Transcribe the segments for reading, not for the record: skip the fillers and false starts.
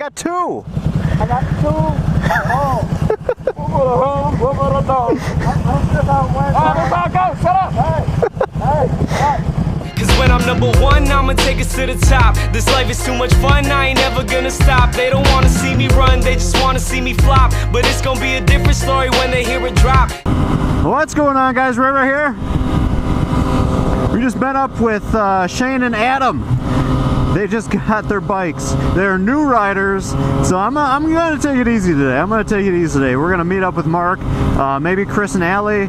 got two. I got two. Oh. We'll go to home. We'll go to dog. Go. Shut up. Hey. Cause when I'm number one, I'ma take us to the top. This life is too much fun, I ain't never gonna stop. They don't wanna see me run, they just wanna see me flop. But it's gonna be a different story when they hear it drop. What's going on, guys? River here. We just met up with Shane and Adam. They just got their bikes. They're new riders, so I'm gonna take it easy today. We're gonna meet up with Mark, maybe Chris and Allie.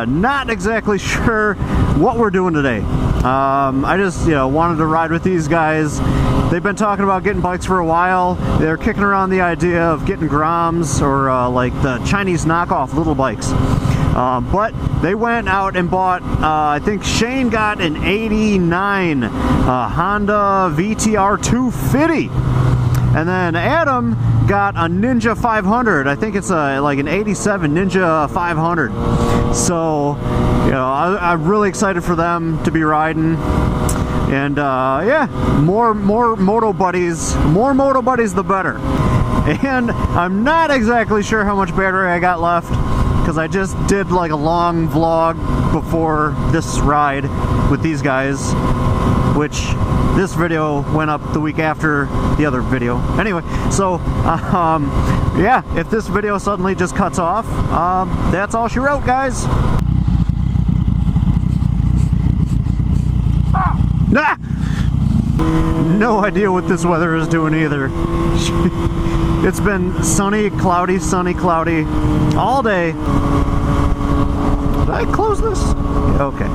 Not exactly sure what we're doing today. I just, wanted to ride with these guys. They've been talking about getting bikes for a while. They're kicking around the idea of getting Groms or like the Chinese knockoff little bikes. But they went out and bought, I think Shane got an 89 Honda VTR 250. And then Adam got a Ninja 500. I think it's like an 87 Ninja 500. So, I'm really excited for them to be riding. And yeah, more moto buddies. More moto buddies, the better. And I'm not exactly sure how much battery I got left, because I just did like a long vlog before this ride with these guys, which this video went up the week after the other video. Anyway, so yeah, if this video suddenly just cuts off, that's all she wrote, guys. Ah! No idea what this weather is doing either. It's been sunny, cloudy all day. Did I close this? Okay,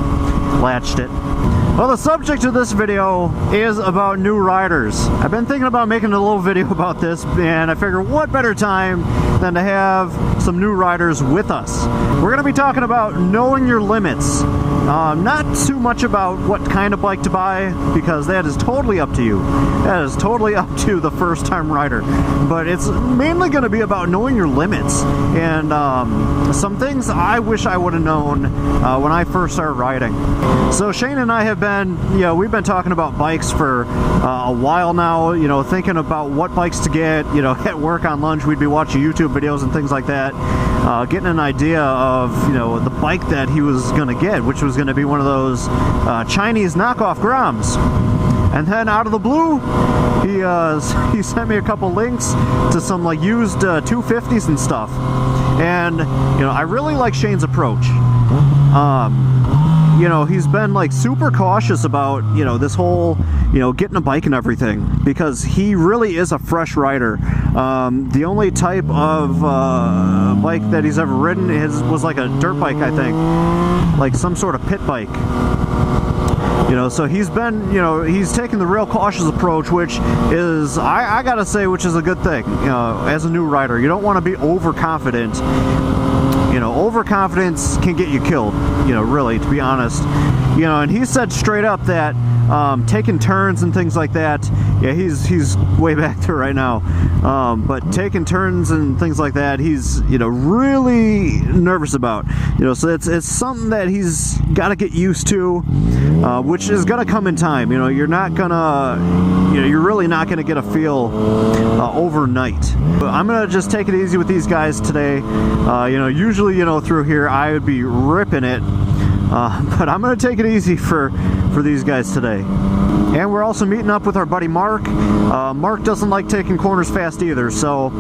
latched it. Well, the subject of this video is about new riders. I've been thinking about making a little video about this, and I figure what better time than to have some new riders with us. We're going to be talking about knowing your limits. Not too much about what kind of bike to buy, because that is totally up to you. That is totally up to the first-time rider. But it's mainly going to be about knowing your limits and some things I wish I would have known when I first started riding. So Shane and I have been, we've been talking about bikes for a while now, thinking about what bikes to get. At work on lunch, we'd be watching YouTube videos and things like that, getting an idea of, the bike that he was going to get, which was going to be one of those Chinese knockoff Groms. And then out of the blue, he sent me a couple links to some like used 250s and stuff. And I really like Shane's approach. He's been like super cautious about, this whole, getting a bike and everything, because he really is a fresh rider. The only type of bike that he's ever ridden was like a dirt bike, I think, like some sort of pit bike. So he's been, he's taken the real cautious approach, which is, I gotta say, which is a good thing, as a new rider. You don't want to be overconfident. Overconfidence can get you killed, really, to be honest. And he said straight up that taking turns and things like that, yeah, he's way back there right now, but taking turns and things like that, he's, really nervous about. So it's something that he's got to get used to, which is going to come in time. You're not gonna, you're really not gonna get a feel overnight. But I'm gonna just take it easy with these guys today. Usually, through here I would be ripping it, but I'm gonna take it easy for these guys today. And we're also meeting up with our buddy Mark. Mark doesn't like taking corners fast either, so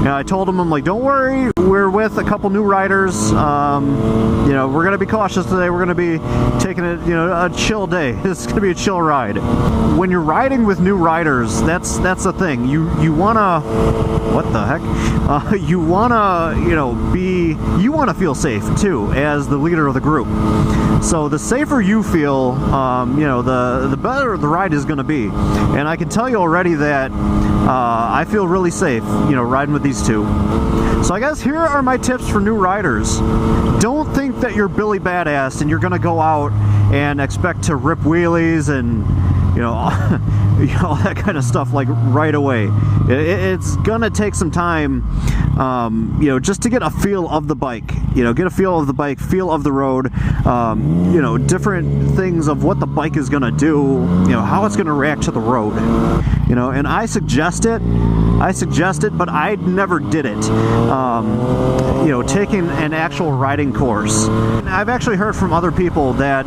I told him, I'm like, don't worry, we're with a couple new riders. We're gonna be cautious today. We're gonna be taking it, a chill day. This is gonna be a chill ride. When you're riding with new riders, that's the thing. You wanna, what the heck? You wanna, you wanna feel safe too, as the leader of the group. So the safer you feel, the better the ride is going to be. And I can tell you already that I feel really safe, riding with these two. So I guess here are my tips for new riders. Don't think that you're Billy Badass and you're going to go out and expect to rip wheelies and, all that kind of stuff like right away. It's gonna take some time, just to get a feel of the bike. Get a feel of the bike, feel of the road. Different things of what the bike is gonna do. How it's gonna react to the road. you know, and I suggest it, but I never did it. You know, taking an actual riding course. I've actually heard from other people that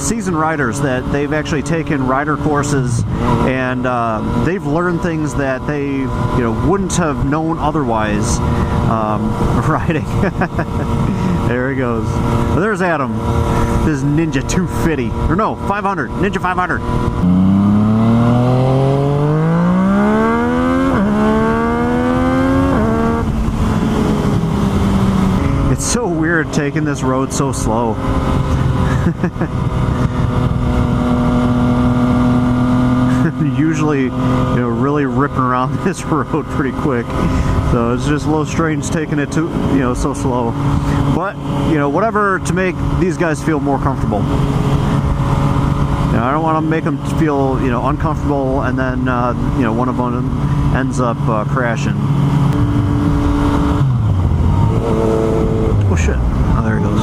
seasoned riders that they've actually taken rider courses and they've learned things that they, you know, wouldn't have known otherwise riding. There he goes. Well, there's Adam. This is Ninja 250, or no, 500. Ninja 500. It's so weird taking this road so slow. Usually, you know, really ripping around this road pretty quick. So it's just a little strange taking it to, you know, so slow. But, you know, whatever to make these guys feel more comfortable. You know, I don't want to make them feel, you know, uncomfortable and then, you know, one of them ends up crashing. Oh shit. Oh, there he goes.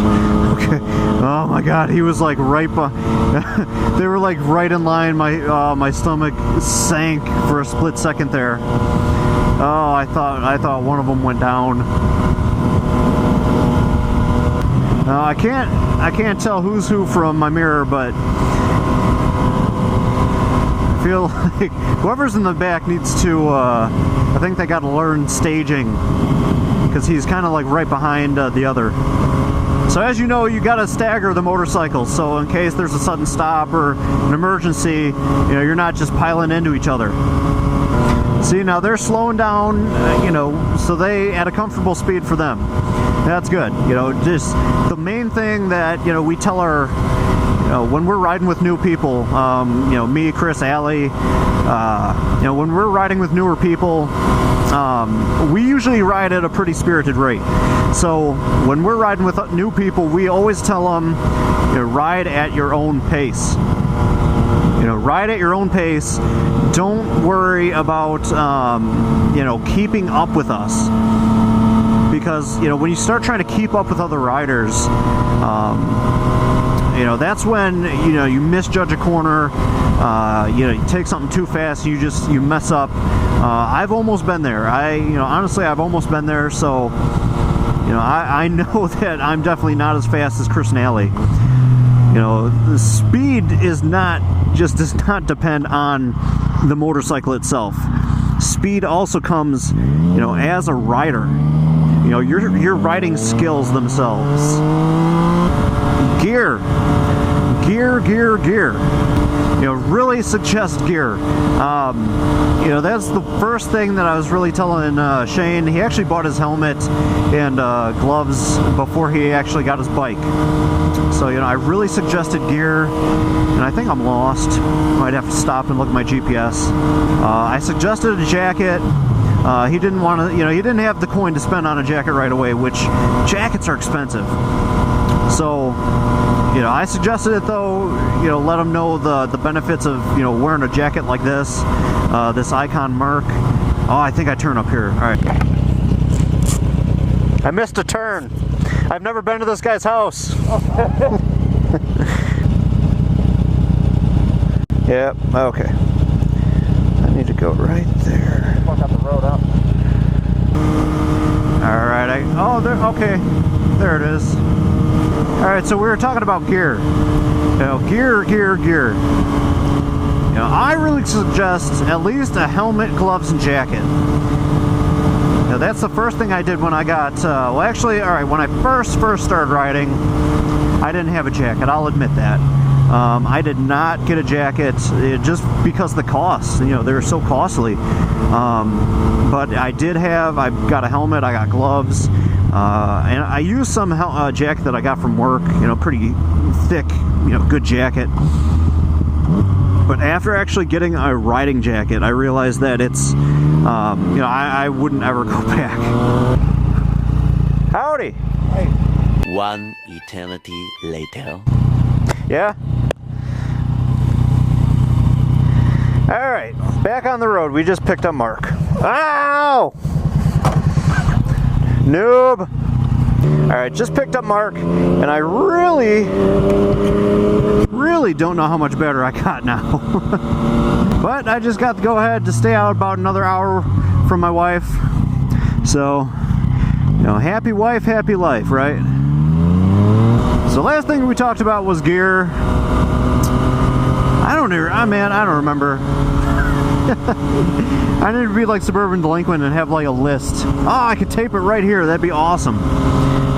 Okay. Oh my god, he was like right behind. They were like right in line. My stomach sank for a split second there. Oh, I thought one of them went down. I can't tell who's who from my mirror, but I feel like whoever's in the back needs to. I think they got to learn staging because he's kind of like right behind the other. So as you know, you got to stagger the motorcycles. So in case there's a sudden stop or an emergency, you know, you're not just piling into each other. See, now they're slowing down, you know, so they at a comfortable speed for them. That's good. You know, just the main thing that, you know, we tell our, you know, when we're riding with new people, you know, me, Chris, Allie, you know, when we're riding with newer people, we usually ride at a pretty spirited rate. So when we're riding with new people, we always tell them, you know, ride at your own pace. You know, ride at your own pace. Don't worry about, you know, keeping up with us. Because, you know, when you start trying to keep up with other riders, you know, that's when, you know, you misjudge a corner, you know, you take something too fast, you mess up. I've almost been there. You know, honestly, I've almost been there, so, you know, I know that I'm definitely not as fast as Chris and Allie. You know, the speed does not depend on the motorcycle itself. Speed also comes, you know, as a rider. You know, your riding skills themselves. Gear. You know, really suggest gear. You know, that's the first thing that I was really telling Shane. He actually bought his helmet and gloves before he actually got his bike. So, you know, I really suggested gear, and I think I'm lost. Might have to stop and look at my GPS. I suggested a jacket. He didn't want to, you know, he didn't have the coin to spend on a jacket right away, which jackets are expensive. So, you know, I suggested it though, you know, let him know the benefits of, you know, wearing a jacket like this, this Icon Merc. Oh, I think I turn up here. All right. I missed a turn. I've never been to this guy's house. Yep, okay. I need to go right there. Fuck out the road up. Alright, oh, there, okay. There it is. Alright, so we were talking about gear. You know, gear. You know, I really suggest at least a helmet, gloves, and jacket. Now, that's the first thing I did when I got, well, actually, alright, when I first started riding, I didn't have a jacket, I'll admit that. I did not get a jacket just because of the cost. You know, they're so costly. But I got a helmet, I got gloves, and I used some jacket that I got from work, you know, pretty thick, you know, good jacket. But after actually getting a riding jacket, I realized that it's, you know, I wouldn't ever go back. Howdy! Hey. One eternity later. Yeah? Alright, back on the road. We just picked up Mark. Ow! Noob! Alright, just picked up Mark, and I really don't know how much better I got now. But I just got to go ahead to stay out about another hour from my wife. So, you know, happy wife, happy life, right? So last thing we talked about was gear. I don't remember. I need to be like Suburban Delinquent and have like a list. Oh, I could tape it right here. That'd be awesome.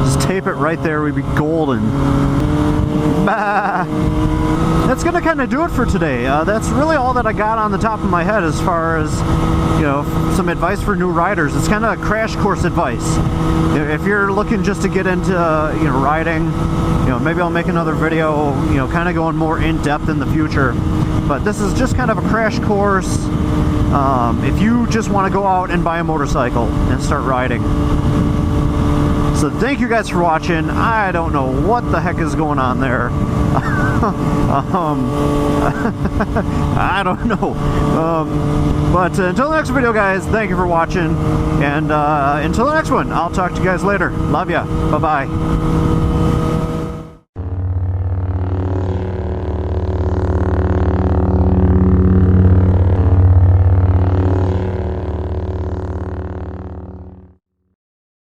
Just tape it right there. We'd be golden. Bah. That's gonna kind of do it for today. That's really all that I got on the top of my head as far as, you know, some advice for new riders. It's kind of crash course advice. If you're looking just to get into, you know, riding, you know, maybe I'll make another video, you know, kind of going more in depth in the future. But this is just kind of a crash course. If you just want to go out and buy a motorcycle and start riding. So thank you guys for watching. I don't know what the heck is going on there. I don't know. But until the next video, guys, thank you for watching. And until the next one, I'll talk to you guys later. Love ya. Bye-bye.